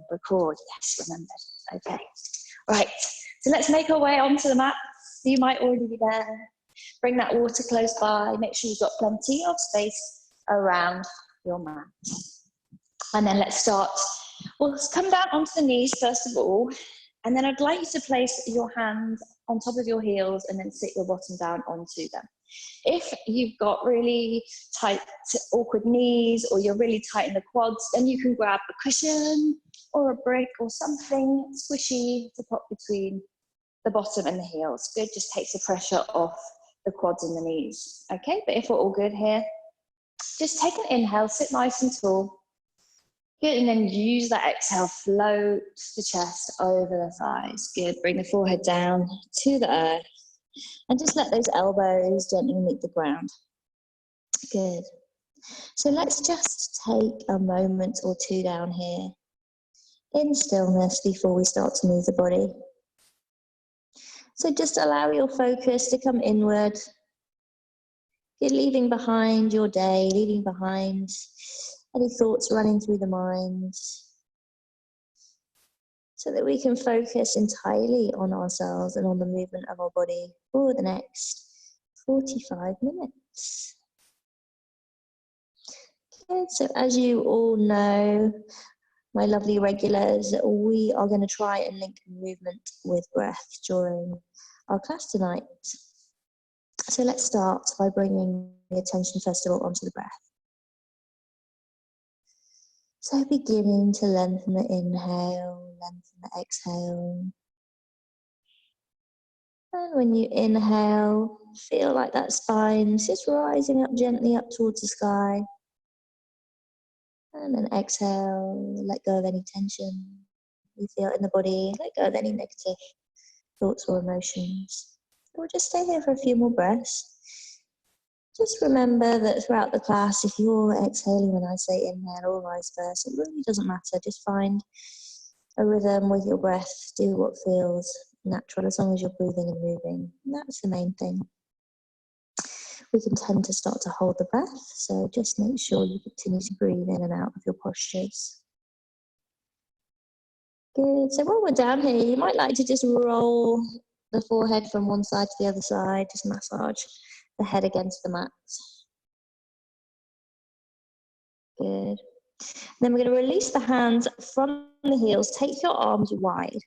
Record, yes, remembered. Okay, right. So let's make our way onto the mat. You might already be there. Bring that water close by. Make sure you've got plenty of space around your mat. And then let's start. We'll come down onto the knees first of all. And then I'd like you to place your hands on top of your heels and then sit your bottom down onto them. If you've got really tight, awkward knees, or you're really tight in the quads, then you can grab a cushion or a brick or something squishy to pop between the bottom and the heels. Good, just takes the pressure off the quads and the knees. Okay, but if we're all good here, just take an inhale, sit nice and tall. Good, and then use that exhale, float the chest over the thighs. Good, bring the forehead down to the earth. And just let those elbows gently meet the ground. Good. So let's just take a moment or two down here in stillness before we start to move the body. So just allow your focus to come inward. You're leaving behind your day, leaving behind any thoughts running through the mind, so that we can focus entirely on ourselves and on the movement of our body for the next 45 minutes. Good. So as you all know, my lovely regulars, we are going to try and link movement with breath during our class tonight. So let's start by bringing the attention first of all onto the breath. So beginning to lengthen the inhale, lengthen the exhale. And when you inhale, feel like that spine's just rising up gently up towards the sky. And then exhale, let go of any tension you feel in the body, let go of any negative thoughts or emotions. We'll just stay here for a few more breaths. Just remember that throughout the class, if you're exhaling when I say inhale or vice versa, it really doesn't matter. Just find a rhythm with your breath. Do what feels natural as long as you're breathing and moving. And that's the main thing. We can tend to start to hold the breath, so just make sure you continue to breathe in and out of your postures. Good. So while we're down here, you might like to just roll the forehead from one side to the other side. Just massage the head against the mat. Good. Then we're going to release the hands from the heels. Take your arms wide.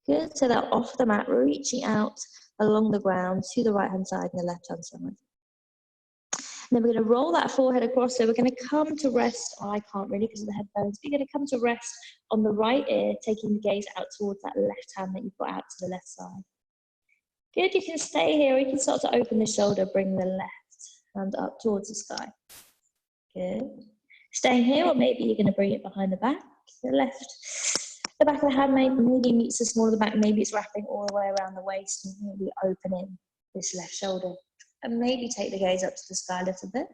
Good. So that off the mat, reaching out along the ground to the right hand side and the left hand side. And then we're going to roll that forehead across. So we're going to come to rest. Oh, I can't really because of the headphones. We're going to come to rest on the right ear, taking the gaze out towards that left hand that you've got out to the left side. Good, you can stay here. You can start to open the shoulder, bring the left hand up towards the sky. Good. Staying here, or maybe you're going to bring it behind the back. The back of the hand maybe meets the small of the back. Maybe it's wrapping all the way around the waist and maybe opening this left shoulder. And maybe take the gaze up to the sky a little bit.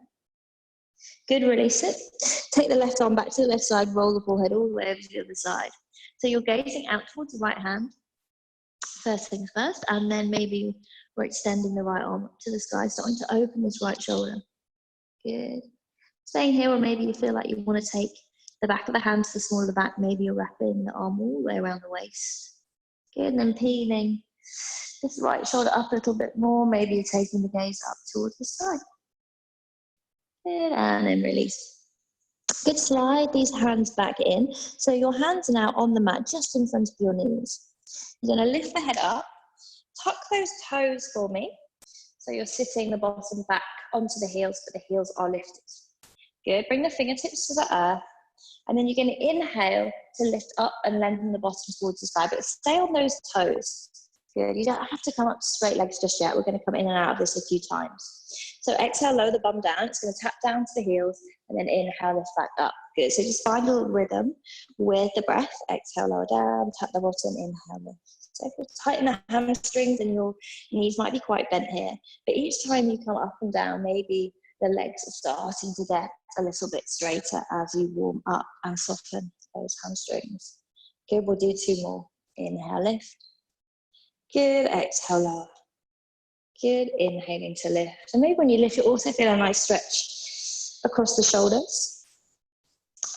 Good, release it. Take the left arm back to the left side, roll the forehead all the way over to the other side. So you're gazing out towards the right hand. First things first, and then maybe we're extending the right arm up to the sky, starting to open this right shoulder. Good. Staying here, or maybe you feel like you want to take the back of the hand to the small of the back. Maybe you're wrapping the arm all the way around the waist. Good, and then peeling this right shoulder up a little bit more. Maybe you're taking the gaze up towards the sky. Good, and then release. Good, slide these hands back in. So your hands are now on the mat, just in front of your knees. You're going to lift the head up, tuck those toes for me. So you're sitting the bottom back onto the heels, but the heels are lifted. Good, bring the fingertips to the earth. And then you're going to inhale to lift up and lengthen the bottom towards the sky, but stay on those toes. Good, you don't have to come up to straight legs just yet. We're going to come in and out of this a few times. So exhale, lower the bum down. It's going to tap down to the heels, and then inhale, lift back up. Good, so just find a little rhythm with the breath. Exhale, lower down, tap the bottom, inhale, lift. So if you tighten the hamstrings and your knees might be quite bent here, but each time you come up and down, maybe the legs are starting to get a little bit straighter as you warm up and soften those hamstrings. Good, we'll do two more. Inhale, lift. Good, exhale, lower. Good, inhaling to lift. And maybe when you lift, you also feel a nice stretch across the shoulders.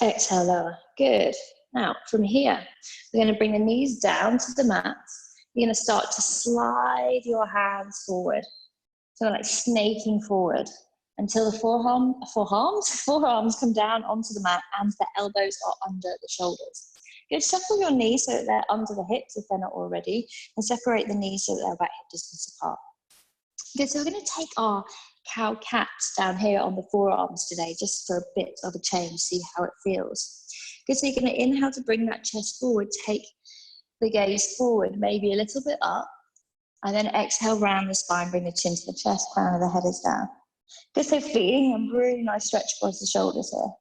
Exhale, lower. Good. Now, from here, we're going to bring the knees down to the mat. You're going to start to slide your hands forward. So like snaking forward until the forearms come down onto the mat and the elbows are under the shoulders. Good, shuffle your knees so that they're under the hips if they're not already, and separate the knees so that they're about hip distance apart. Good, so we're going to take our cow-cat down here on the forearms today, just for a bit of a change, see how it feels. Good, so you're going to inhale to bring that chest forward, take the gaze forward, maybe a little bit up, and then exhale round the spine, bring the chin to the chest, crown of the head is down. Good, so feeling a really nice stretch across the shoulders here.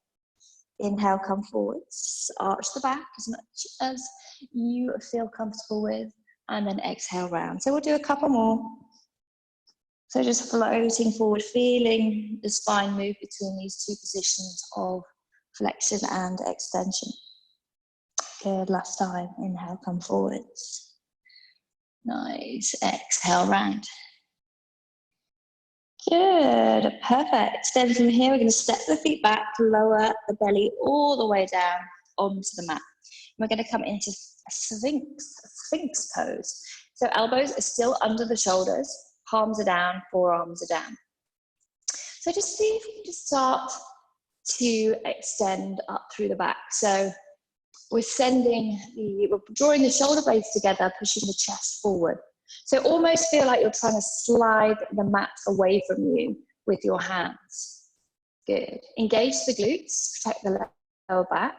Inhale, come forwards, arch the back as much as you feel comfortable with, and then exhale round. So we'll do a couple more. So just floating forward, feeling the spine move between these two positions of flexion and extension. Good, last time. Inhale, come forwards. Nice, exhale round. Good, perfect. Then from here, we're going to step the feet back, lower the belly all the way down onto the mat. We're going to come into a sphinx pose. So elbows are still under the shoulders, palms are down, forearms are down. So just see if you can just start to extend up through the back. So we're drawing the shoulder blades together, pushing the chest forward. So almost feel like you're trying to slide the mat away from you with your hands. Good. Engage the glutes, protect the lower back.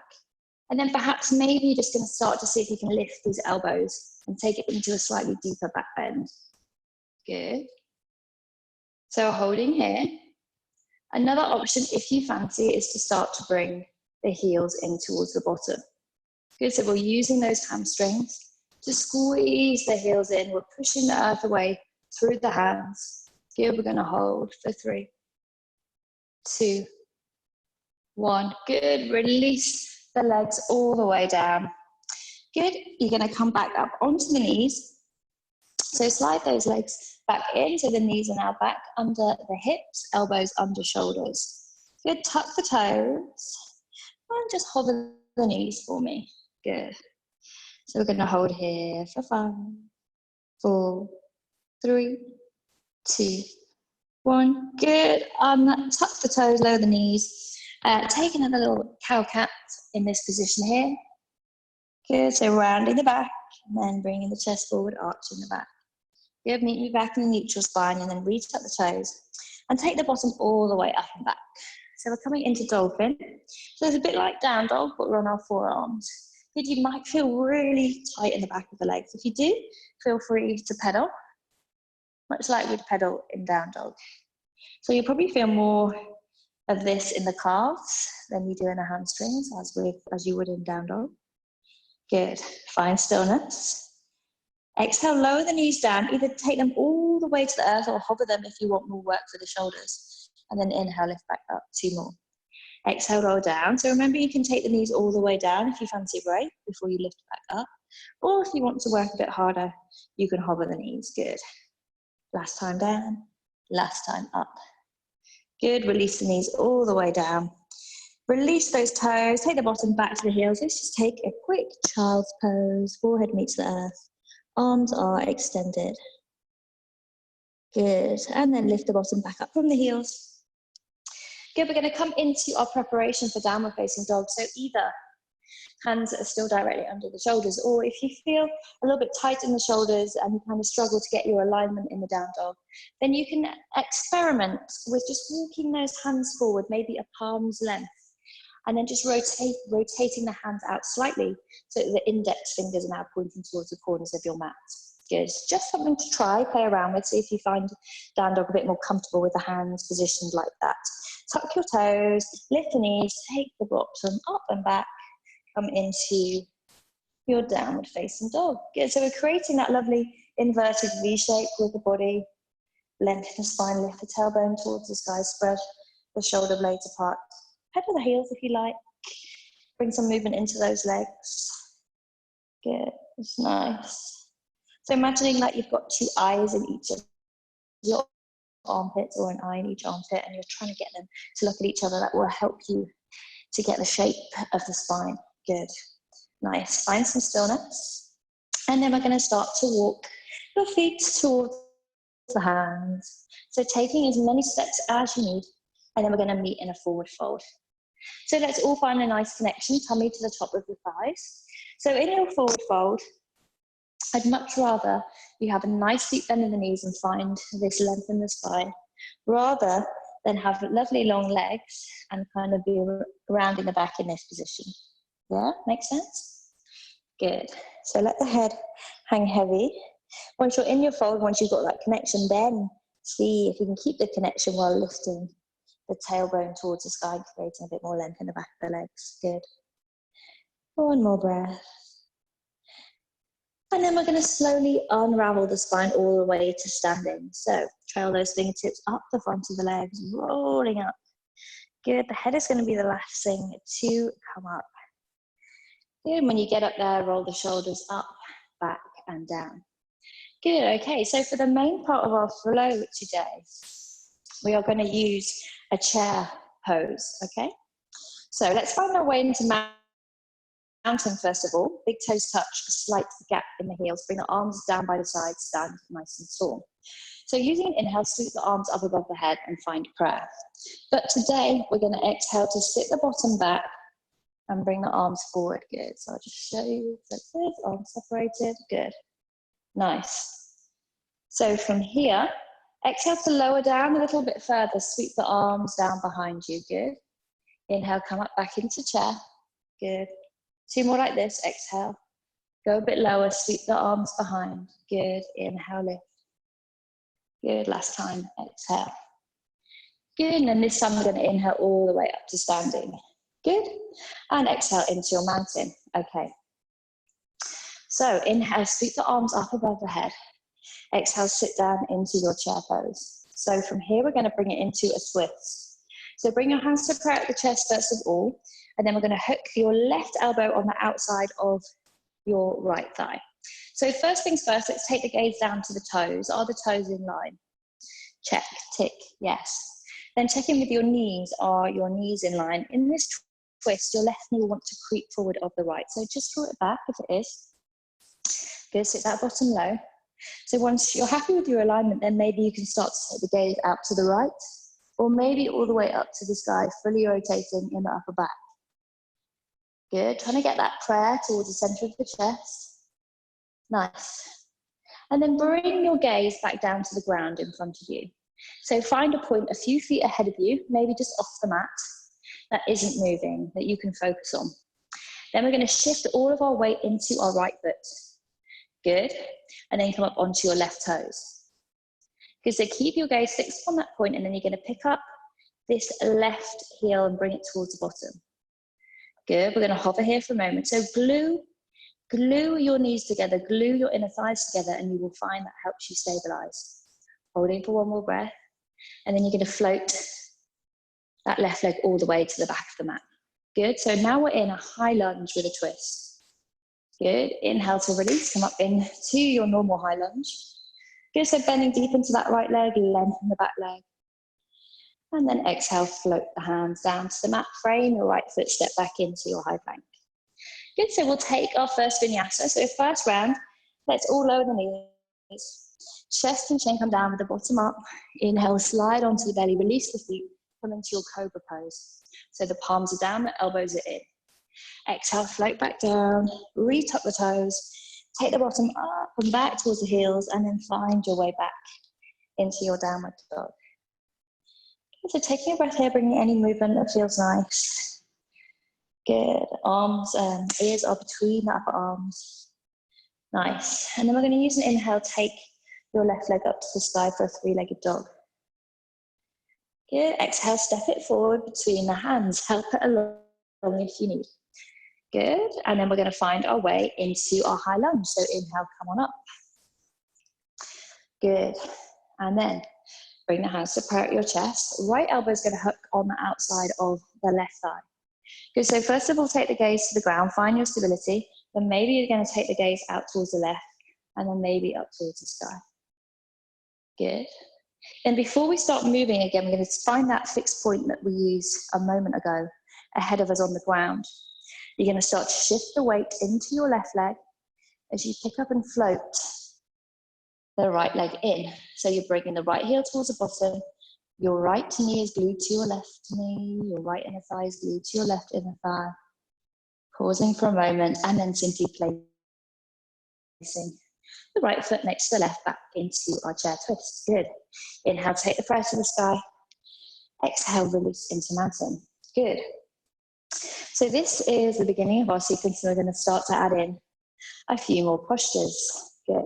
And then perhaps maybe you're just going to start to see if you can lift these elbows and take it into a slightly deeper back bend. Good. So holding here. Another option, if you fancy, is to start to bring the heels in towards the bottom. Good, so we're using those hamstrings to squeeze the heels in. We're pushing the earth away through the hands. Good, we're going to hold for 3, 2, 1. Good, release the legs all the way down. Good, you're going to come back up onto the knees. So slide those legs back in, so the knees are now back under the hips, elbows under shoulders. Good, tuck the toes and just hover the knees for me. Good. So we're going to hold here for 5, 4, 3, 2, 1. Good. Tuck the toes, lower the knees. Take another little cow-cat in this position here. Good. So rounding the back and then bringing the chest forward, arching the back. Good. Meet me back in the neutral spine and then reach up the toes and take the bottom all the way up and back. So we're coming into dolphin. So it's a bit like down dog, but we're on our forearms. Good, you might feel really tight in the back of the legs. If you do, feel free to pedal, much like we'd pedal in down dog. So you'll probably feel more of this in the calves than you do in the hamstrings, as you would in down dog. Good, find stillness. Exhale, lower the knees down, either take them all the way to the earth or hover them if you want more work for the shoulders. And then inhale, lift back up, 2 more. Exhale, roll down. So remember, you can take the knees all the way down if you fancy a break before you lift back up. Or if you want to work a bit harder, you can hover the knees. Good. Last time down, last time up. Good, release the knees all the way down. Release those toes, take the bottom back to the heels. Let's just take a quick child's pose. Forehead meets the earth. Arms are extended. Good, and then lift the bottom back up from the heels. Good, we're going to come into our preparation for downward facing dog. So either hands are still directly under the shoulders, or if you feel a little bit tight in the shoulders and you kind of struggle to get your alignment in the down dog, then you can experiment with just walking those hands forward, maybe a palm's length, and then just rotating the hands out slightly so that the index fingers are now pointing towards the corners of your mat. Good, just something to try, play around with, see if you find down dog a bit more comfortable with the hands positioned like that. Tuck your toes, lift the knees, take the bottom up and back, come into your downward facing dog. Good, so we're creating that lovely inverted V shape with the body. Lengthen the spine, lift the tailbone towards the sky, spread the shoulder blades apart. Pedal the heels if you like. Bring some movement into those legs. Good, it's nice. So imagining like you've got 2 eyes in each of your armpits, or an eye in each armpit, and you're trying to get them to look at each other. That will help you to get the shape of the spine. Good. Nice, find some stillness. And then we're going to start to walk your feet towards the hands. So taking as many steps as you need, and then we're going to meet in a forward fold. So let's all find a nice connection, tummy to the top of the thighs. So in your forward fold, I'd much rather you have a nice deep bend in the knees and find this length in the spine, rather than have lovely long legs and kind of be rounding the back in this position. Yeah, makes sense? Good. So let the head hang heavy. Once you're in your fold, once you've got that connection, then see if you can keep the connection while lifting the tailbone towards the sky, creating a bit more length in the back of the legs. Good. One more breath. And then we're going to slowly unravel the spine all the way to standing. So trail those fingertips up the front of the legs, rolling up. Good. The head is going to be the last thing to come up. Good. When you get up there, roll the shoulders up, back, and down. Good. Okay. So for the main part of our flow today, we are going to use a chair pose. Okay. So let's find our way into mountain first of all. Big toes touch, a slight gap in the heels. Bring the arms down by the sides, stand nice and tall. So using an inhale, sweep the arms up above the head and find prayer. But today we're going to exhale to sit the bottom back and bring the arms forward. Good. So I'll just show you like this, arms separated. Good. Nice. So from here, exhale to lower down a little bit further. Sweep the arms down behind you. Good. Inhale, come up back into chair. Good. Two more like this. Exhale. Go a bit lower. Sweep the arms behind. Good. Inhale, lift. Good. Last time. Exhale. Good. And then this time we're going to inhale all the way up to standing. Good. And exhale into your mountain. Okay. So inhale, sweep the arms up above the head. Exhale, sit down into your chair pose. So from here, we're going to bring it into a twist. So bring your hands to prayer at the chest first of all, and then we're going to hook your left elbow on the outside of your right thigh. So first things first, let's take the gaze down to the toes. Are the toes in line? Check, tick, yes. Then check in with your knees. Are your knees in line? In this twist, your left knee will want to creep forward of the right. So just draw it back if it is. Good, sit that bottom low. So once you're happy with your alignment, then maybe you can start to take the gaze out to the right, or maybe all the way up to the sky, fully rotating in the upper back. Good, trying to get that prayer towards the center of the chest. Nice. And then bring your gaze back down to the ground in front of you. So find a point a few feet ahead of you, maybe just off the mat, that isn't moving, that you can focus on. Then we're going to shift all of our weight into our right foot. Good. And then come up onto your left toes. Good, so keep your gaze fixed on that point, and then you're going to pick up this left heel and bring it towards the bottom. Good, we're going to hover here for a moment. So glue your knees together, glue your inner thighs together, and you will find that helps you stabilize. Holding for one more breath, and then you're going to float that left leg all the way to the back of the mat. Good, so now we're in a high lunge with a twist. Good, inhale to release, come up into your normal high lunge. Good, so bending deep into that right leg, lengthen the back leg. And then exhale, float the hands down to the mat, frame your right foot, step back into your high plank. Good, so we'll take our first vinyasa. So first round, let's all lower the knees. Chest and chin come down with the bottom up. Inhale, slide onto the belly, release the feet, come into your cobra pose. So the palms are down, the elbows are in. Exhale, float back down, re-tuck the toes, take the bottom up and back towards the heels, and then find your way back into your downward dog. So taking a breath here, bringing any movement that feels nice. Good, arms and ears are between the upper arms. Nice, and then we're going to use an inhale, take your left leg up to the sky for a three-legged dog. Good, exhale, step it forward between the hands, help it along if you need. Good, and then we're going to find our way into our high lunge. So inhale, come on up. Good, and then bring the hands to prayer at your chest. Right elbow is going to hook on the outside of the left thigh. Good, so first of all, take the gaze to the ground, find your stability. Then maybe you're going to take the gaze out towards the left, and then maybe up towards the sky. Good. Then before we start moving again, we're going to find that fixed point that we used a moment ago ahead of us on the ground. You're going to start to shift the weight into your left leg as you pick up and float the right leg in. So you're bringing the right heel towards the bottom. Your right knee is glued to your left knee. Your right inner thigh is glued to your left inner thigh. Pausing for a moment and then simply placing the right foot next to the left back into our chair twist. Good. Inhale, take the press to the sky. Exhale, release into mountain. Good. So this is the beginning of our sequence, and we're going to start to add in a few more postures. Good.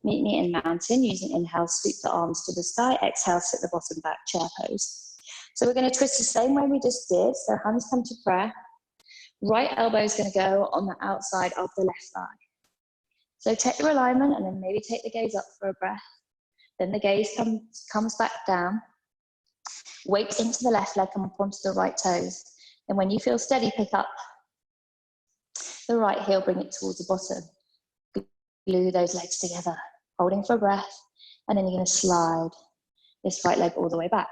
Meet me in mountain using inhale, sweep the arms to the sky. Exhale, sit the bottom back, chair pose. So we're going to twist the same way we just did. So hands come to prayer. Right elbow is going to go on the outside of the left thigh. So take your alignment and then maybe take the gaze up for a breath. Then the gaze comes back down. Weight into the left leg, come up onto the right toes. And when you feel steady, pick up the right heel, bring it towards the bottom. Glue those legs together, holding for a breath. And then you're going to slide this right leg all the way back.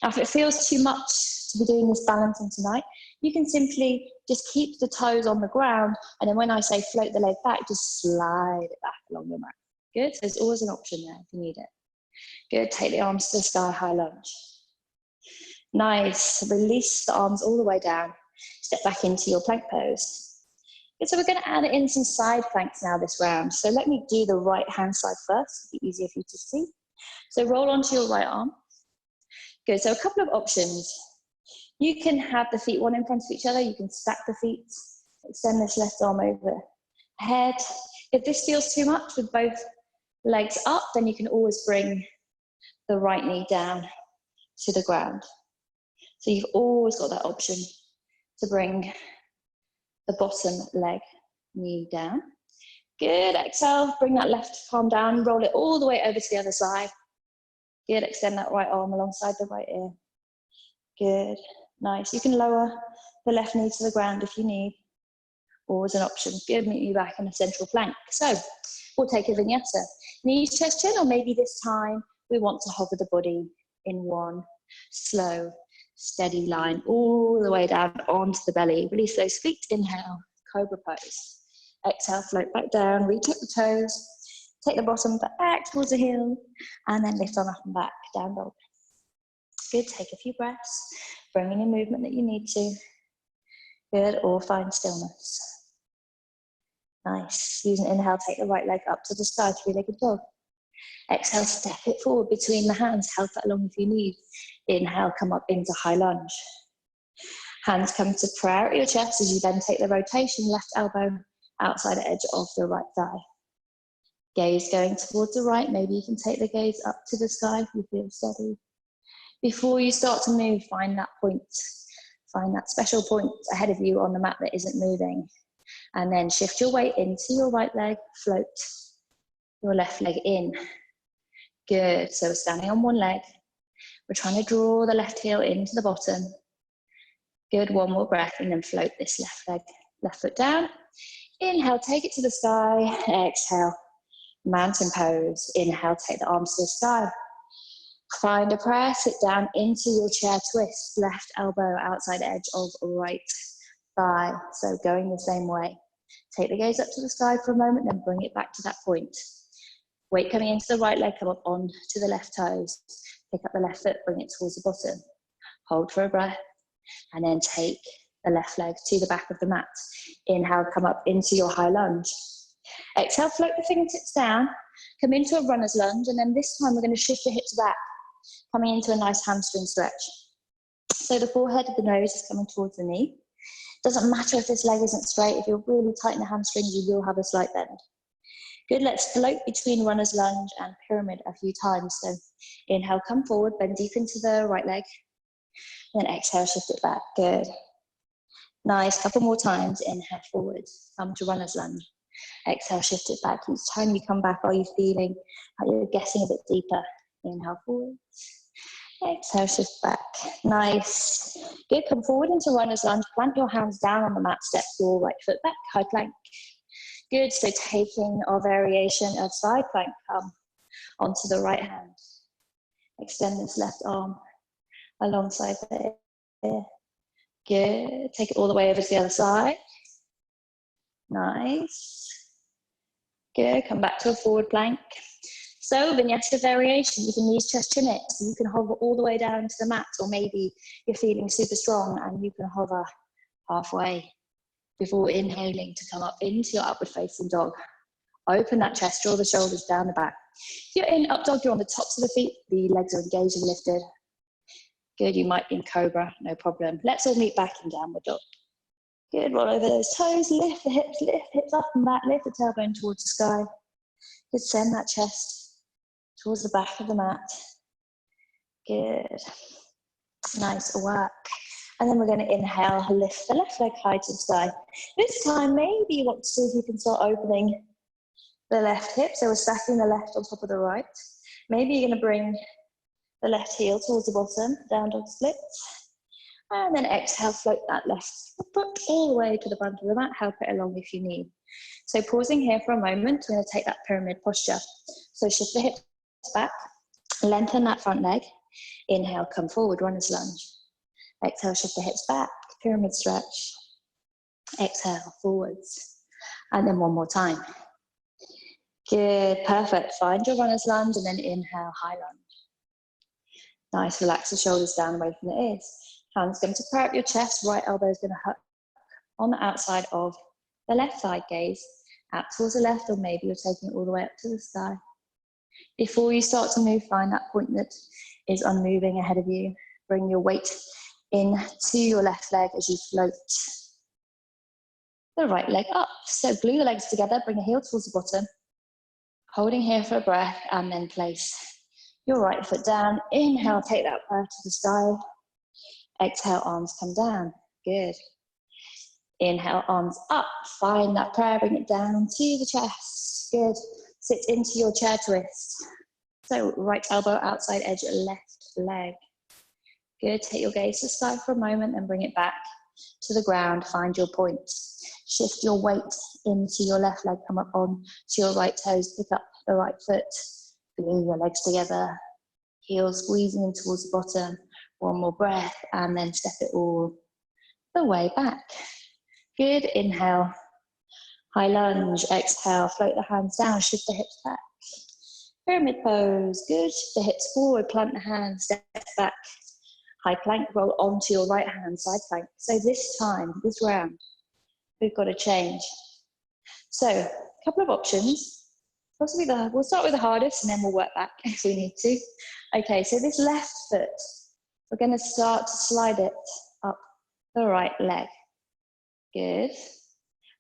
Now, if it feels too much to be doing this balancing tonight, you can simply just keep the toes on the ground. And then when I say float the leg back, just slide it back along the mat. Good. So there's always an option there if you need it. Good. Take the arms to the sky, high lunge. Nice. Release the arms all the way down. Step back into your plank pose. Good. So we're going to add in some side planks now this round. So let me do the right hand side first. It'll be easier for you to see. So roll onto your right arm. Good. So a couple of options. You can have the feet one in front of each other. You can stack the feet. Extend this left arm over head. If this feels too much with both legs up, then you can always bring the right knee down to the ground. So you've always got that option to bring the bottom leg knee down. Good. Exhale. Bring that left palm down. Roll it all the way over to the other side. Good. Extend that right arm alongside the right ear. Good. Nice. You can lower the left knee to the ground if you need. Always an option. Good. Meet you back in a central plank. So we'll take a vinyasa. Knees, chest, chin, or maybe this time we want to hover the body in one slow, steady line all the way down onto the belly. Release those feet. Inhale, cobra pose. Exhale, float back down. Reach up the toes. Take the bottom back towards the heel, and then lift on up and back, down dog. Good. Take a few breaths. Bring in your movement that you need to. Good. Or find stillness. Nice. Use an inhale. Take the right leg up to the sky, three-legged dog. Exhale, step it forward between the hands. Help that along if you need. Inhale, come up into high lunge. Hands come to prayer at your chest as you then take the rotation, left elbow outside the edge of the right thigh. Gaze going towards the right. Maybe you can take the gaze up to the sky if you feel steady. Before you start to move, find that point. Find that special point ahead of you on the mat that isn't moving. And then shift your weight into your right leg. Float your left leg in. Good. So we're standing on one leg. We're trying to draw the left heel into the bottom. Good. One more breath and then float this left leg, left foot down. Inhale, take it to the sky. Exhale, mountain pose. Inhale, take the arms to the sky. Find a prayer, sit down into your chair twist. Left elbow outside edge of right thigh. So going the same way. Take the gaze up to the sky for a moment, then bring it back to that point. Weight coming into the right leg, come up on to the left toes. Pick up the left foot, bring it towards the bottom. Hold for a breath, and then take the left leg to the back of the mat. Inhale, come up into your high lunge. Exhale, float the fingertips down, come into a runner's lunge, and then this time we're going to shift the hips back, coming into a nice hamstring stretch. So the forehead of the nose is coming towards the knee. Doesn't matter if this leg isn't straight. If you're really tight in the hamstrings, you will have a slight bend. Good, let's float between runner's lunge and pyramid a few times. So inhale, come forward, bend deep into the right leg. Then exhale, shift it back. Good. Nice, couple more times. Inhale, forward, come to runner's lunge. Exhale, shift it back. Each time you come back, are you feeling like you're getting a bit deeper? Inhale, forward. Exhale, shift back. Nice. Good, come forward into runner's lunge. Plant your hands down on the mat, step your right foot back, high plank. Good, so taking our variation of side plank, come onto the right hand. Extend this left arm alongside the ear. Good. Take it all the way over to the other side. Nice. Good. Come back to a forward plank. So vinyasa variation, you can use chest to neck, so you can hover all the way down to the mat, or maybe you're feeling super strong and you can hover halfway before inhaling to come up into your upward facing dog. Open that chest, draw the shoulders down the back. If you're in up dog, you're on the tops of the feet, the legs are engaged and lifted. Good, you might be in cobra, no problem. Let's all meet back in downward dog. Good, roll over those toes, lift the hips up and back, lift the tailbone towards the sky. Good, send that chest towards the back of the mat. Good. Nice work. And then we're going to inhale, lift the left leg high to the sky. This time, maybe you want to see if you can start opening the left hip. So we're stacking the left on top of the right. Maybe you're going to bring the left heel towards the bottom, down dog splits. And then exhale, float that left foot all the way to the front of the mat. Help it along if you need. So pausing here for a moment, we're going to take that pyramid posture. So shift the hips back, lengthen that front leg. Inhale, come forward, runner's lunge. Exhale, shift the hips back, pyramid stretch. Exhale, forwards. And then one more time. Good, perfect. Find your runner's lunge and then inhale, high lunge. Nice, relax the shoulders down away from the ears. Hands going to prepare up your chest, right elbow is going to hook on the outside of the left side, gaze out towards the left, or maybe you're taking it all the way up to the sky. Before you start to move, find that point that is unmoving ahead of you. Bring your weight into your left leg as you float the right leg up. So glue the legs together, bring the heel towards the bottom, holding here for a breath, and then place your right foot down. Inhale, take that prayer to the sky. Exhale, arms come down. Good. Inhale, arms up. Find that prayer, bring it down to the chest. Good. Sit into your chair twist. So right elbow outside edge, left leg. Good. Take your gaze to the sky for a moment and bring it back to the ground. Find your point. Shift your weight into your left leg. Come up on to your right toes. Pick up the right foot. Glue your legs together. Heels squeezing in towards the bottom. One more breath and then step it all the way back. Good. Inhale. High lunge. Exhale. Float the hands down. Shift the hips back. Pyramid pose. Good. Shift the hips forward. Plant the hands. Step back. High plank. Roll onto your right hand. Side plank. So this time, this round, we've got to change. So a couple of options. Possibly we'll start with the hardest and then we'll work back if we need to. Okay, so this left foot, we're going to start to slide it up the right leg. Good.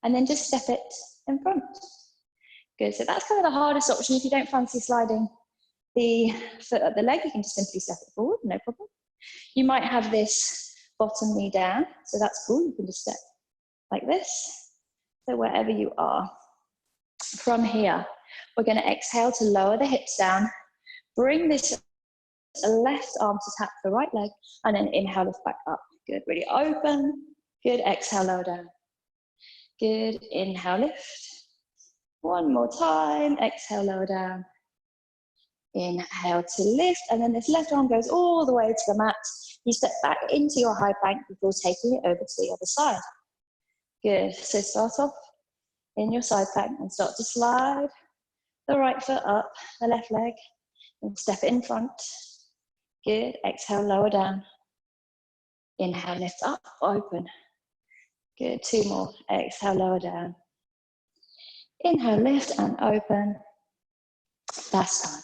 And then just step it in front. Good. So that's kind of the hardest option. If you don't fancy sliding the foot up the leg, you can just simply step it forward, no problem. You might have this bottom knee down, so that's cool. You can just step like this. So wherever you are. From here, we're going to exhale to lower the hips down. Bring this left arm to tap the right leg, and then inhale, lift back up. Good, really open. Good, exhale, lower down. Good, inhale, lift. One more time, exhale, lower down. Inhale to lift, and then this left arm goes all the way to the mat. You step back into your high plank before taking it over to the other side. Good, so start off in your side plank and start to slide the right foot up, the left leg, and step it in front. Good, exhale, lower down. Inhale, lift up, open. Good, two more. Exhale, lower down. Inhale, lift and open. Last time.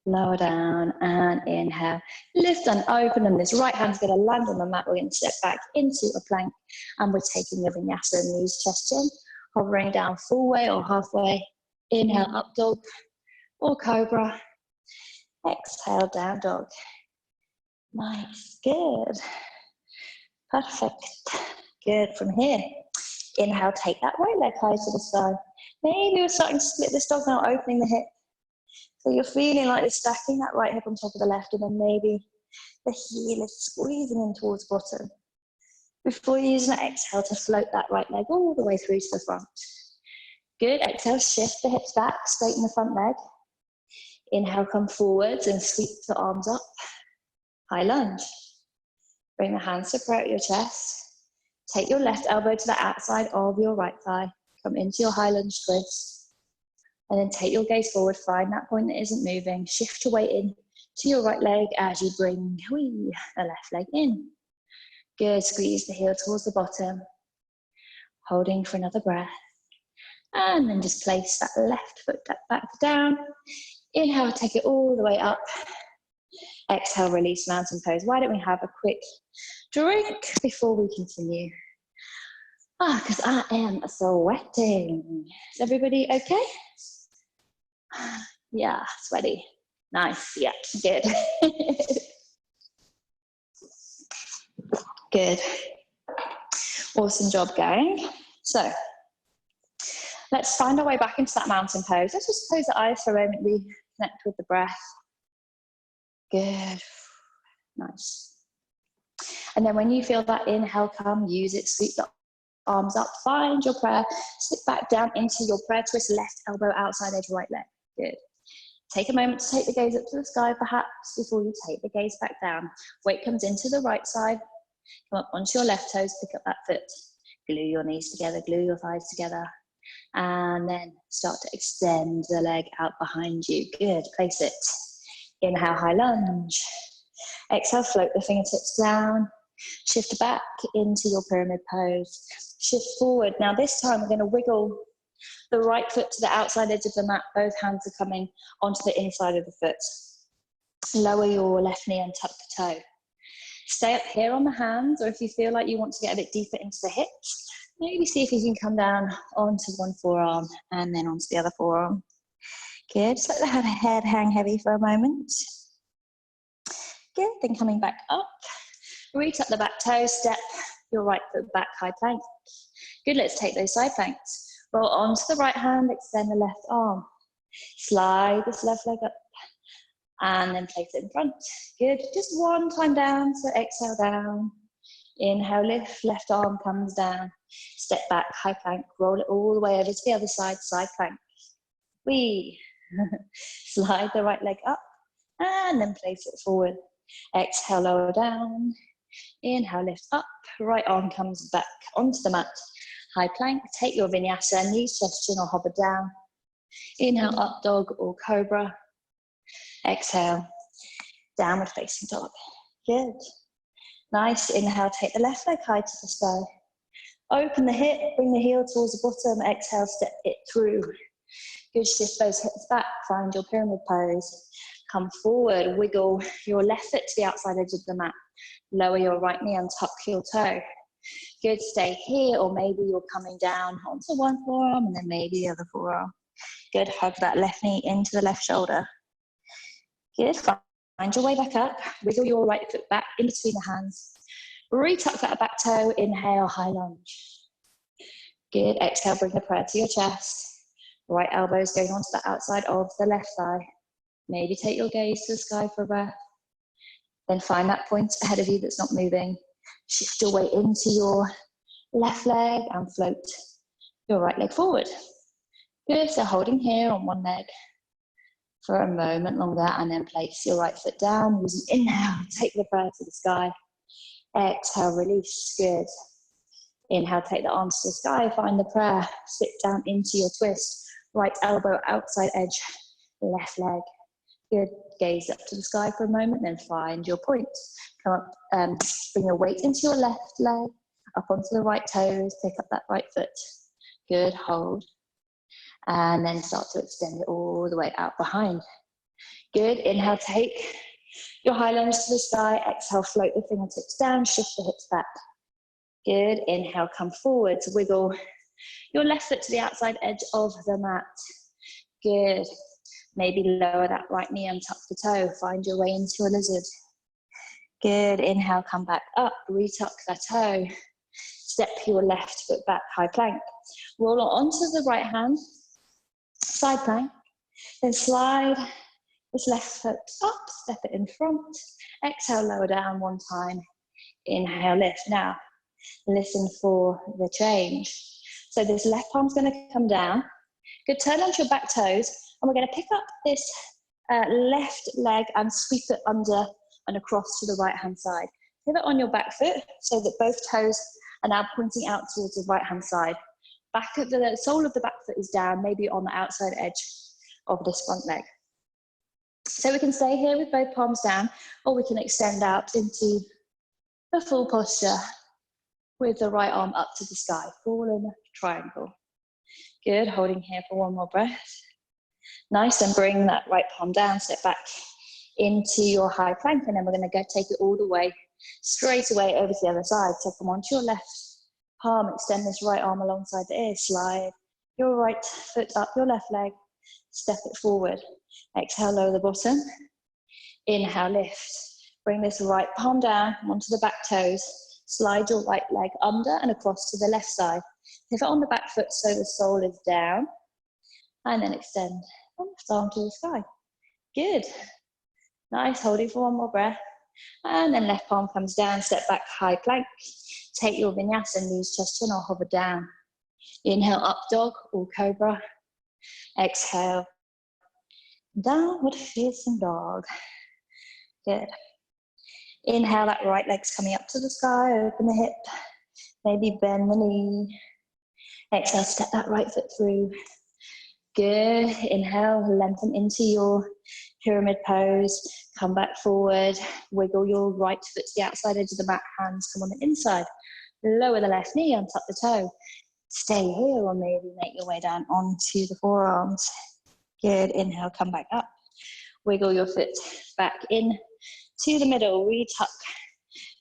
Lower down and inhale. Lift and open, and this right hand's going to land on the mat. We're going to step back into a plank, and we're taking the vinyasa knees, chest in, hovering down full way or halfway. Inhale, up dog or cobra. Exhale, down dog. Nice, good. Perfect. Good. From here, inhale, take that right leg high to the sky. Maybe we're starting to split this dog now, opening the hip. So you're feeling like you're stacking that right hip on top of the left, and then maybe the heel is squeezing in towards bottom. Before you use an exhale to float that right leg all the way through to the front. Good. Exhale, shift the hips back, straighten the front leg. Inhale, come forwards and sweep the arms up. High lunge. Bring the hands to prayer at your chest. Take your left elbow to the outside of your right thigh. Come into your high lunge twist. And then take your gaze forward. Find that point that isn't moving. Shift your weight in to your right leg as you bring the left leg in. Good. Squeeze the heel towards the bottom. Holding for another breath. And then just place that left foot back down. Inhale, take it all the way up. Exhale, release, mountain pose. Why don't we have a quick drink before we continue? Because I am sweating. Is everybody okay? Yeah, sweaty. Nice, yeah, good. Good. Awesome job, gang. So, let's find our way back into that mountain pose. Let's just close the eyes for a moment, reconnect with the breath. Good. Nice. And then when you feel that inhale come, use it, sweep the arms up, find your prayer, sit back down into your prayer twist, left elbow outside edge, right leg. Good. Take a moment to take the gaze up to the sky perhaps before you take the gaze back down. Weight comes into the right side, come up onto your left toes, pick up that foot, glue your knees together, glue your thighs together, and then start to extend the leg out behind you. Good, place it. Inhale, high lunge. Exhale, float the fingertips down. Shift back into your pyramid pose. Shift forward. Now this time we're going to wiggle the right foot to the outside edge of the mat. Both hands are coming onto the inside of the foot. Lower your left knee and tuck the toe. Stay up here on the hands, or if you feel like you want to get a bit deeper into the hips, maybe see if you can come down onto one forearm and then onto the other forearm. Good, just let the head hang heavy for a moment. Good, then coming back up, reach up the back toe, step your right foot back, high plank. Good, let's take those side planks. Roll onto the right hand, extend the left arm. Slide this left leg up and then place it in front. Good, just one time down, so exhale down. Inhale, lift, left arm comes down. Step back, high plank, roll it all the way over to the other side, side plank. Slide the right leg up and then place it forward. Exhale, lower down. Inhale, lift up. Right arm comes back onto the mat. High plank. Take your vinyasa, knees, chest, chin, or hover down. Inhale, up dog or cobra. Exhale, downward facing dog. Good. Nice. Inhale, take the left leg high to the sky. Open the hip, bring the heel towards the bottom. Exhale, step it through. Good, shift those hips back, find your pyramid pose. Come forward, wiggle your left foot to the outside edge of the mat. Lower your right knee and tuck your toe. Good, stay here, or maybe you're coming down onto one forearm and then maybe the other forearm. Good, hug that left knee into the left shoulder. Good, find your way back up. Wiggle your right foot back in between the hands. Retuck that back toe, inhale, high lunge. Good, exhale, bring the prayer to your chest. Right elbows going onto the outside of the left thigh. Maybe take your gaze to the sky for a breath. Then find that point ahead of you that's not moving. Shift your weight into your left leg and float your right leg forward. Good, so holding here on one leg for a moment longer, and then place your right foot down. Use an inhale, take the prayer to the sky. Exhale, release, good. Inhale, take the arms to the sky, find the prayer. Sit down into your twist. Right elbow outside edge, left leg. Good, gaze up to the sky for a moment, then find your point. Come up, bring your weight into your left leg, up onto the right toes, pick up that right foot. Good, hold. And then start to extend it all the way out behind. Good, inhale, take your high lunge to the sky. Exhale, float the fingertips down, shift the hips back. Good, inhale, come forward to wiggle your left foot to the outside edge of the mat. Good. Maybe lower that right knee and tuck the toe. Find your way into a lizard. Good. Inhale, come back up. Retuck that toe. Step your left foot back, high plank. Roll onto the right hand, side plank. Then slide this left foot up, step it in front. Exhale, lower down one time. Inhale, lift. Now, listen for the change. So this left palm's going to come down. Good, turn onto your back toes, and we're going to pick up this left leg and sweep it under and across to the right hand side. Pivot on your back foot so that both toes are now pointing out towards the right-hand side. Back of the sole of the back foot is down, maybe on the outside edge of this front leg. So we can stay here with both palms down, or we can extend out into the full posture with the right arm up to the sky, fallen triangle. Good, holding here for one more breath. Nice, and bring that right palm down, step back into your high plank, and then we're gonna go take it all the way, straight away over to the other side. So come onto your left palm, extend this right arm alongside the ear, slide your right foot up your left leg, step it forward. Exhale, lower the bottom. Inhale, lift. Bring this right palm down onto the back toes. Slide your right leg under and across to the left side. Pivot on the back foot so the sole is down. And then extend the left arm to the sky. Good. Nice, holding for one more breath. And then left palm comes down, step back, high plank. Take your vinyasa and knees, chest, chin, or hover down. Inhale, up dog or cobra. Exhale, downward facing dog. Good. Inhale, that right leg's coming up to the sky, open the hip, maybe bend the knee. Exhale, step that right foot through. Good. Inhale, lengthen into your pyramid pose. Come back forward. Wiggle your right foot to the outside edge of the mat. Hands come on the inside. Lower the left knee, untuck the toe. Stay here, or maybe make your way down onto the forearms. Good. Inhale, come back up. Wiggle your foot back in to the middle. Retuck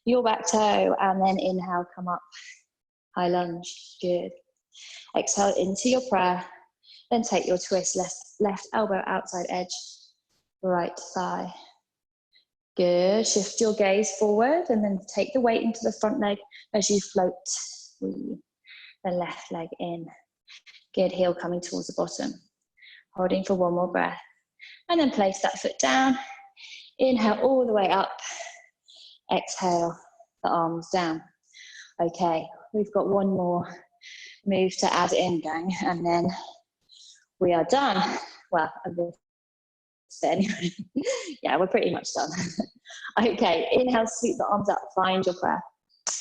your back toe, and then inhale, come up. High lunge. Good. Exhale into your prayer. Then take your twist, left elbow outside edge, right thigh. Good, shift your gaze forward and then take the weight into the front leg as you float the left leg in. Good, heel coming towards the bottom. Holding for one more breath. And then place that foot down. Inhale all the way up. Exhale, the arms down. Okay, we've got one more move to add in, gang, and then we are done. Well, anyway. Yeah, we're pretty much done. Okay, inhale, sweep the arms up, find your prayer.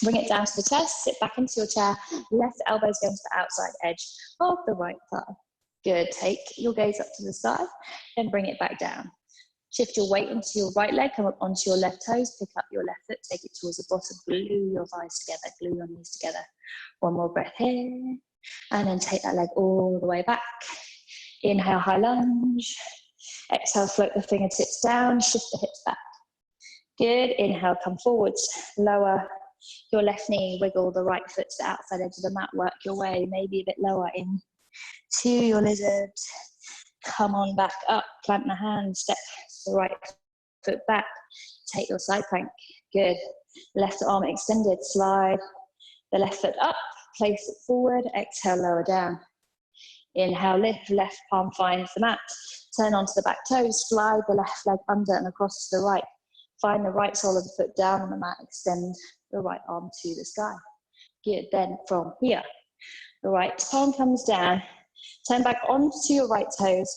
Bring it down to the chest, sit back into your chair, left elbows going to the outside edge of the right thigh. Good, take your gaze up to the side, then bring it back down. Shift your weight into your right leg, come up onto your left toes, pick up your left foot, take it towards the bottom, glue your thighs together, glue your knees together. One more breath here, and then take that leg all the way back. Inhale, high lunge. Exhale, float the fingertips down, shift the hips back. Good, inhale, come forwards, lower your left knee, wiggle the right foot to the outside edge of the mat, work your way, maybe a bit lower in to your lizard. Come on back up, plant the hand, step the right foot back, take your side plank. Good, left arm extended, slide the left foot up, place it forward, exhale, lower down. Inhale, lift, left palm finds the mat. Turn onto the back toes, slide the left leg under and across to the right. Find the right sole of the foot down on the mat, extend the right arm to the sky. Good, then from here, the right palm comes down, turn back onto your right toes,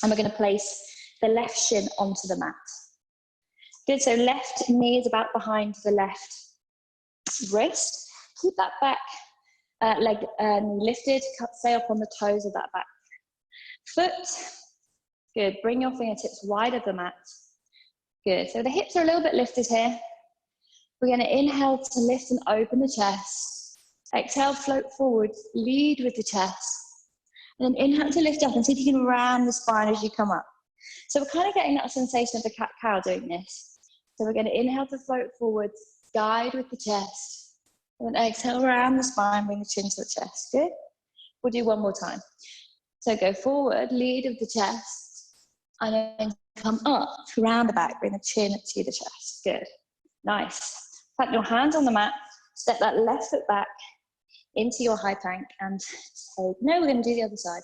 and we're gonna place the left shin onto the mat. Good, so left knee is about behind the left wrist. Keep that back leg lifted, stay up on the toes of that back foot. Good, bring your fingertips wide of the mat. Good, so the hips are a little bit lifted here. We're gonna inhale to lift and open the chest. Exhale, float forward, lead with the chest. And then inhale to lift up and see if you can round the spine as you come up. So we're kind of getting that sensation of the cat-cow doing this. So we're gonna inhale to float forward, guide with the chest. And then exhale, round the spine, bring the chin to the chest. Good? We'll do one more time. So go forward, lead with the chest, and then come up, round the back, bring the chin to the chest. Good. Nice. Plant your hands on the mat, step that left foot back into your high plank, and take, no, we're going to do the other side.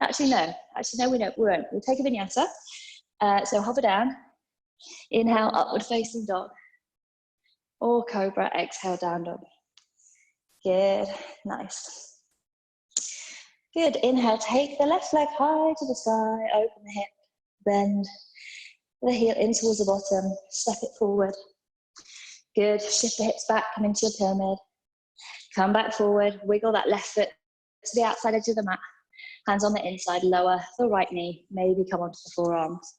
Actually, no, we won't. We'll take a vinyasa. So hover down, inhale, upward facing dog, or cobra, exhale, down dog. Good, nice. Good, inhale, take the left leg high to the sky, open the hip, bend the heel in towards the bottom, step it forward. Good, shift the hips back, come into your pyramid. Come back forward, wiggle that left foot to the outside edge of the mat. Hands on the inside, lower the right knee, maybe come onto the forearms.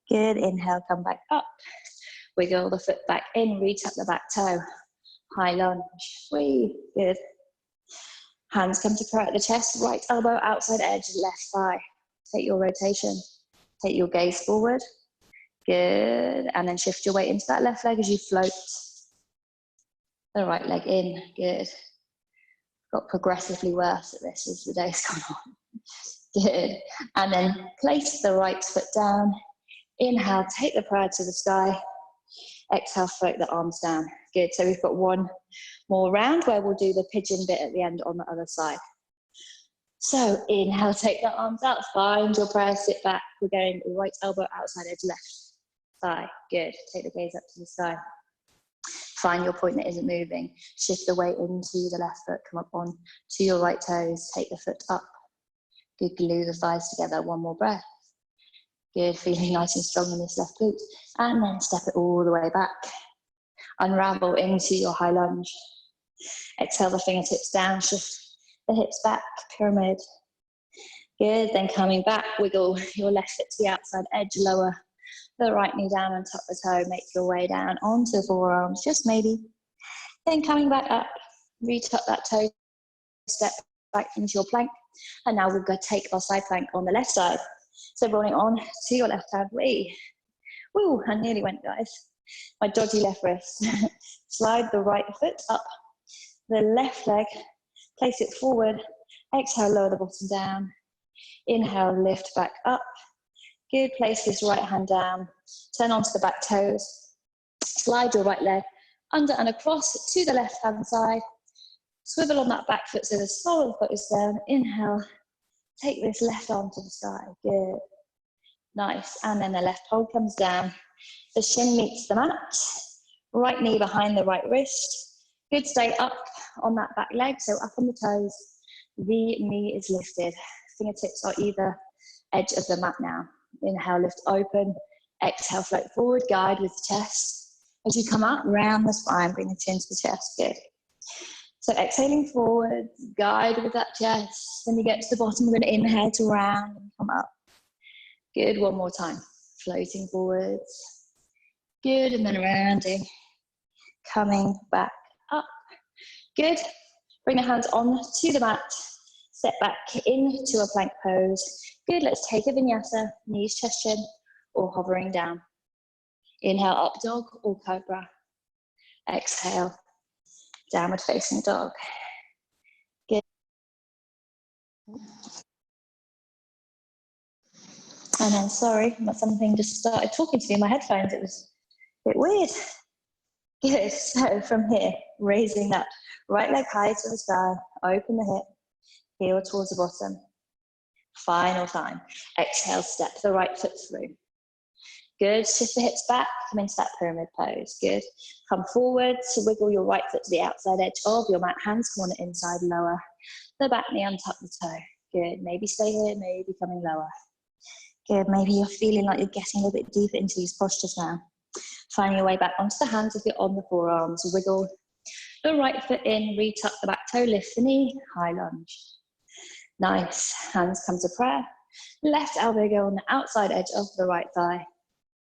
Good, inhale, come back up. Wiggle the foot back in, reach up the back toe. High lunge, breathe, good. Hands come to prayer at the chest, right elbow, outside edge, left thigh. Take your rotation, take your gaze forward. Good, and then shift your weight into that left leg as you float the right leg in, good. Got progressively worse at this as the day's gone on. Good, and then place the right foot down. Inhale, take the prayer to the sky. Exhale, float the arms down. Good, so we've got one more round where we'll do the pigeon bit at the end on the other side. So inhale, take the arms out, find your prayer, sit back. We're going right elbow, outside edge, left thigh. Good, take the gaze up to the sky. Find your point that isn't moving. Shift the weight into the left foot, come up on to your right toes, take the foot up. Good, glue the thighs together, one more breath. Good, feeling nice and strong in this left glute. And then step it all the way back. Unravel into your high lunge. Exhale the fingertips down, shift the hips back, pyramid. Good, then coming back, wiggle your left foot to the outside edge, lower the right knee down and tuck the toe, make your way down onto the forearms, just maybe. Then coming back up, reach up that toe, step back into your plank. And now we're going to take our side plank on the left side. So rolling on to your left hand, woo, I nearly went, guys. My dodgy left wrist. Slide the right foot up, the left leg, place it forward. Exhale, lower the bottom down. Inhale, lift back up. Good, place this right hand down. Turn onto the back toes. Slide your right leg under and across to the left hand side. Swivel on that back foot so the sole of the foot is down. Inhale, take this left arm to the side. Good, nice. And then the left toe comes down. The shin meets the mat. Right knee behind the right wrist. Good, stay up on that back leg, so up on the toes. The knee is lifted. Fingertips are either edge of the mat now. Inhale, lift open. Exhale, float forward, guide with the chest. As you come up, round the spine, bring the chin to the chest. Good. So exhaling forward, guide with that chest. When you get to the bottom, we're going to inhale to round and come up. Good, one more time. Floating forwards. Good, and then rounding. Coming back up. Good. Bring the hands on to the mat. Step back into a plank pose. Good, let's take a vinyasa, knees, chest, chin, or hovering down. Inhale, up dog or cobra. Exhale, downward facing dog. Good. And then, sorry, something just started talking to me in my headphones. It was a bit weird. Good, so from here, raising that right leg high to the sky, open the hip, heel towards the bottom. Final time. Exhale, step the right foot through. Good, shift the hips back, come into that pyramid pose. Good, come forward, so wiggle your right foot to the outside edge of your mat. Hands come on the inside, lower the back knee, untuck the toe. Good, maybe stay here, maybe coming lower. Good, maybe you're feeling like you're getting a little bit deeper into these postures now. Finding your way back onto the hands if you're on the forearms. Wiggle the right foot in, retuck the back toe, lift the knee, high lunge. Nice, hands come to prayer. Left elbow go on the outside edge of the right thigh.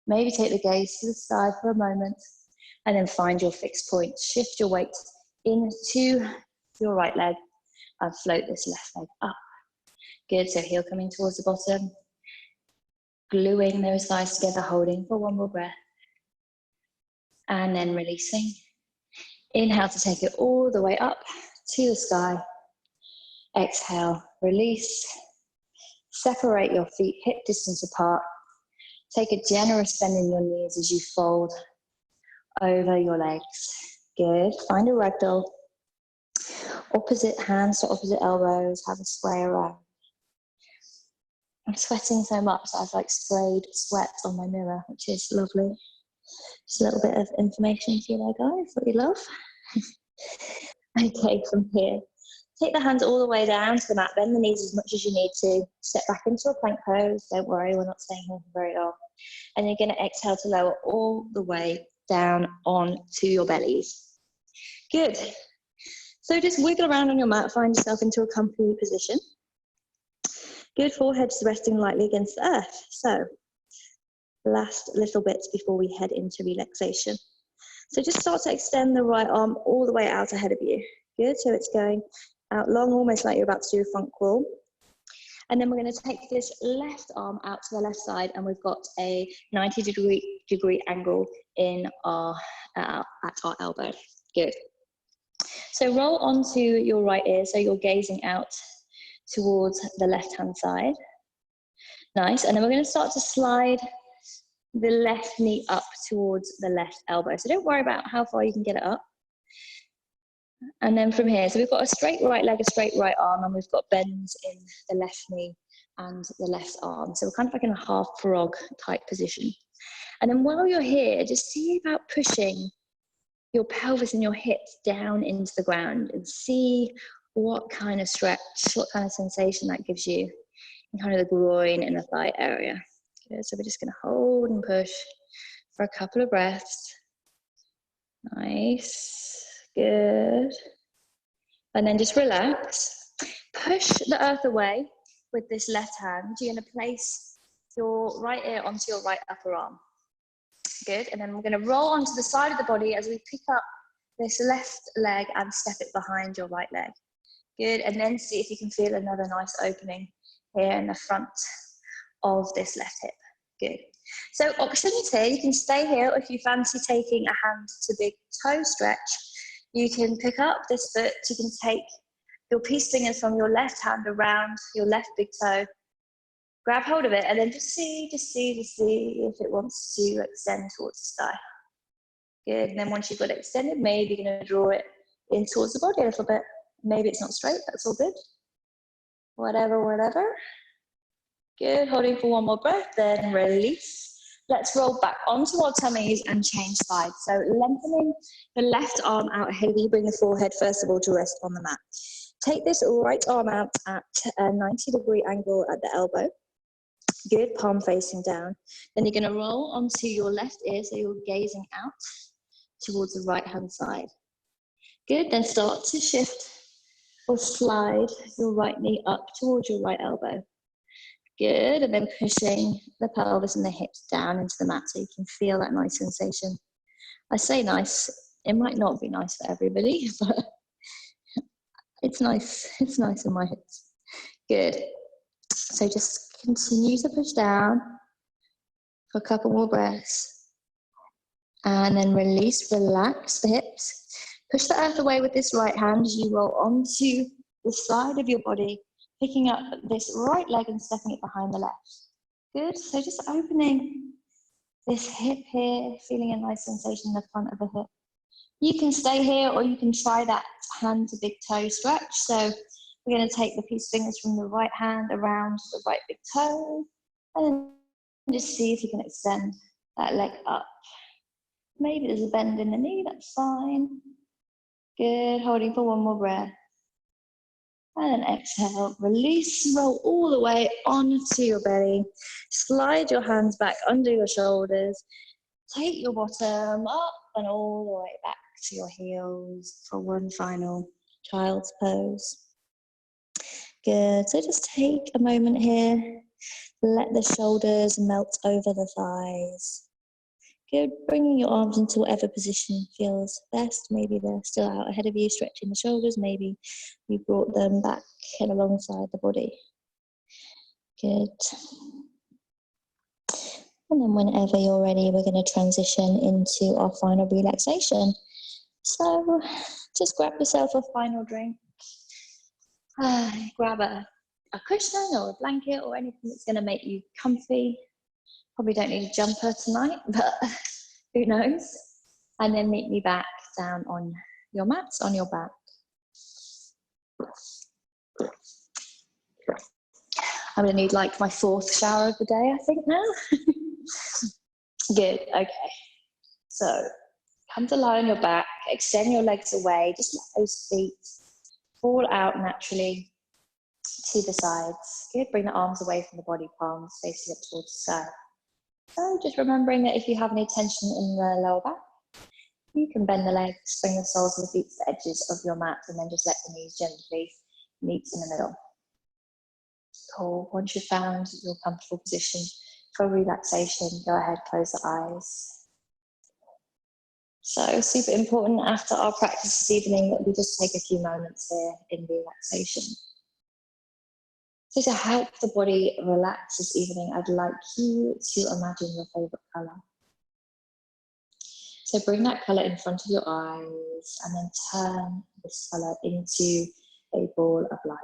Maybe take the gaze to the side for a moment and then find your fixed point. Shift your weight into your right leg and float this left leg up. Good, so heel coming towards the bottom. Gluing those thighs together, holding for one more breath. And then releasing. Inhale to take it all the way up to the sky. Exhale, release. Separate your feet hip distance apart. Take a generous bend in your knees as you fold over your legs. Good, find a ragdoll. Opposite hands to opposite elbows, have a sway around. I'm sweating so much that I've like sprayed sweat on my mirror, which is lovely. Just a little bit of information for you there, guys, that we love. Okay, from here, take the hands all the way down to the mat, bend the knees as much as you need to. Step back into a plank pose. Don't worry, we're not staying here for very long. And you're going to exhale to lower all the way down onto your bellies. Good. So just wiggle around on your mat, find yourself into a comfy position. Good, forehead's resting lightly against the earth. So last little bits before we head into relaxation. So just start to extend the right arm all the way out ahead of you. Good, so it's going out long, almost like you're about to do a front crawl. And then we're going to take this left arm out to the left side, and we've got a 90-degree angle in our at our elbow. Good. So roll onto your right ear, so you're gazing out towards the left-hand side. Nice. And then we're going to start to slide the left knee up towards the left elbow. So don't worry about how far you can get it up. And then from here, so we've got a straight right leg, a straight right arm, and we've got bends in the left knee and the left arm. So we're kind of like in a half frog type position. And then while you're here, just see about pushing your pelvis and your hips down into the ground and see what kind of stretch, what kind of sensation that gives you in kind of the groin and the thigh area. Good. So we're just going to hold and push for a couple of breaths. Nice. Good. And then just relax. Push the earth away with this left hand. You're going to place your right ear onto your right upper arm. Good. And then we're going to roll onto the side of the body as we pick up this left leg and step it behind your right leg. Good. And then see if you can feel another nice opening here in the front of this left hip. Good. So options here, you can stay here, or if you fancy taking a hand to big toe stretch, you can pick up this foot, you can take your peace fingers from your left hand around your left big toe, grab hold of it, and then just see if it wants to extend towards the sky. Good, and then once you've got it extended, maybe you're going to draw it in towards the body a little bit. Maybe it's not straight, that's all good. Whatever. Good, holding for one more breath, then release. Let's roll back onto our tummies and change sides. So lengthening the left arm out ahead of you, bring the forehead first of all to rest on the mat. Take this right arm out at a 90-degree angle at the elbow. Good, palm facing down. Then you're going to roll onto your left ear, so you're gazing out towards the right-hand side. Good, then start to shift or slide your right knee up towards your right elbow. Good, and then pushing the pelvis and the hips down into the mat so you can feel that nice sensation. I say nice, it might not be nice for everybody, but it's nice in my hips. Good, so just continue to push down for a couple more breaths. And then release, relax the hips. Push the earth away with this right hand as you roll onto the side of your body, picking up this right leg and stepping it behind the left. Good, so just opening this hip here, feeling a nice sensation in the front of the hip. You can stay here, or you can try that hand to big toe stretch. So we're going to take the peace fingers from the right hand around the right big toe, and then just see if you can extend that leg up. Maybe there's a bend in the knee, that's fine. Good, holding for one more breath. And then exhale, release, roll all the way onto your belly. Slide your hands back under your shoulders. Take your bottom up and all the way back to your heels for one final child's pose. Good, so just take a moment here. Let the shoulders melt over the thighs. Good, bringing your arms into whatever position feels best. Maybe they're still out ahead of you, stretching the shoulders. Maybe you brought them back and alongside the body. Good. And then whenever you're ready, we're going to transition into our final relaxation. So just grab yourself a final drink. Grab a cushion or a blanket or anything that's going to make you comfy. Probably don't need a jumper tonight, but who knows? And then meet me back down on your mats, on your back. I'm going to need like my 4th shower of the day, I think now. Good, okay. So come to lie on your back, extend your legs away, just let those feet fall out naturally to the sides. Good, bring the arms away from the body, palms facing up towards the sky. So just remembering that if you have any tension in the lower back, You can bend the legs, bring the soles of the feet to the edges of your mat, and then just let the knees gently meet in the middle. Cool. Once you've found your comfortable position for relaxation, go ahead, close the eyes. So super important after our practice this evening that we just take a few moments here in relaxation. So to help the body relax this evening, I'd like you to imagine your favorite color. So bring that color in front of your eyes and then turn this color into a ball of light.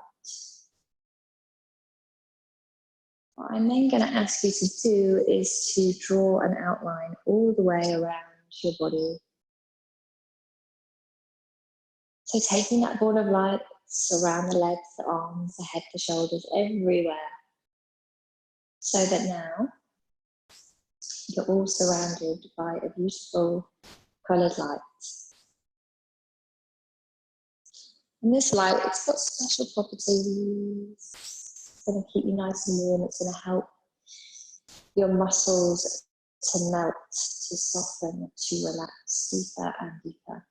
What I'm then going to ask you to do is to draw an outline all the way around your body. So taking that ball of light around the legs, the arms, the head, the shoulders, everywhere. So that now you're all surrounded by a beautiful coloured light. And this light, it's got special properties. It's going to keep you nice and warm. It's going to help your muscles to melt, to soften, to relax deeper and deeper.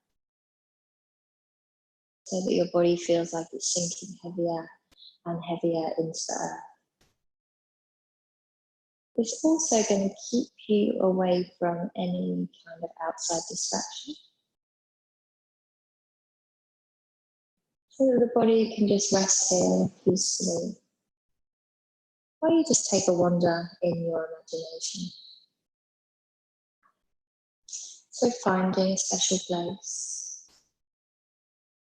So that your body feels like it's sinking heavier and heavier into the earth. It's also going to keep you away from any kind of outside distraction. So that the body can just rest here peacefully. Or you just take a wander in your imagination. So finding a special place.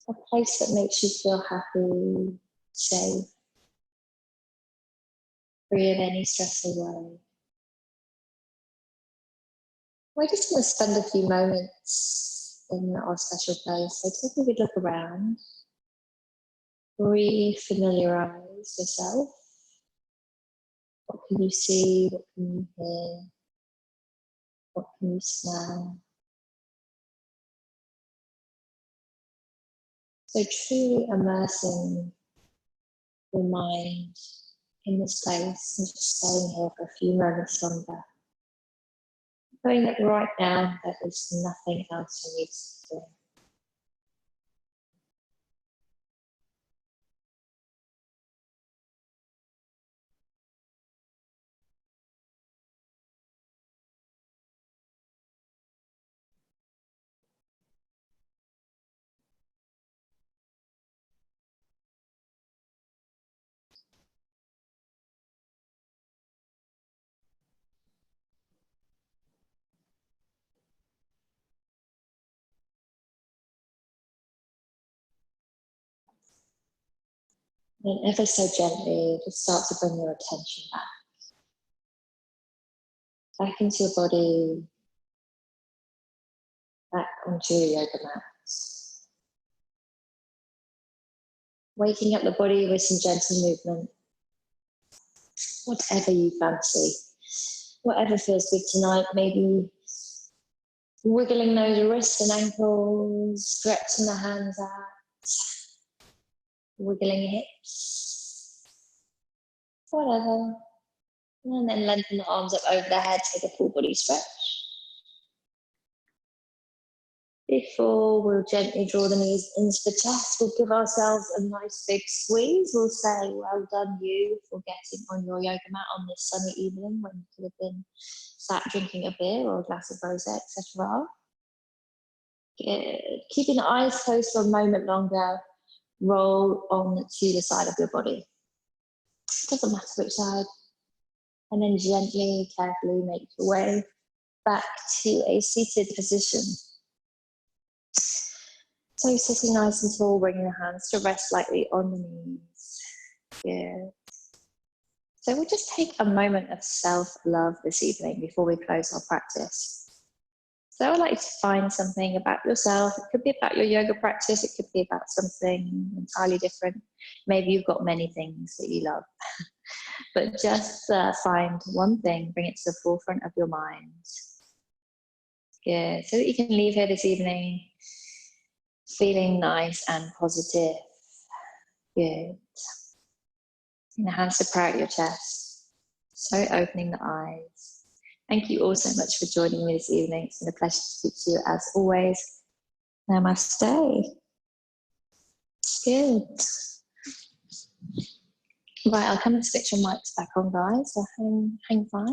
A place that makes you feel happy, safe, free of any stress or worry. We're just going to spend a few moments in our special place. So take a good look around. Re-familiarize yourself. What can you see? What can you hear? What can you smell? So truly immersing your mind in this place and just staying here for a few moments longer. Knowing that right now there is nothing else you need to do. And ever so gently, just start to bring your attention back into your body, back onto your yoga mat. Waking up the body with some gentle movement, whatever you fancy, whatever feels good tonight. Maybe wiggling those wrists and ankles, stretching the hands out, wiggling hips, whatever. And then lengthen the arms up over the head, take a full body stretch. Before we'll gently draw the knees into the chest, we'll give ourselves a nice big squeeze. We'll say, well done you for getting on your yoga mat on this sunny evening when you could have been sat drinking a beer or a glass of rosé, etc. Keeping the eyes closed for a moment longer, roll on to the side of your body. Doesn't matter which side. And then gently, carefully make your way back to a seated position. So sitting nice and tall, bringing the hands to rest lightly on the knees. Good. So we'll just take a moment of self-love this evening before we close our practice. So I'd like you to find something about yourself. It could be about your yoga practice. It could be about something entirely different. Maybe you've got many things that you love. But just find one thing, bring it to the forefront of your mind. Good. So that you can leave here this evening feeling nice and positive. Good. And the hands to pray out your chest. So opening the eyes. Thank you all so much for joining me this evening. It's been a pleasure to speak to you as always. Namaste. Good. Right, I'll come and switch your mics back on, guys. So hang fire.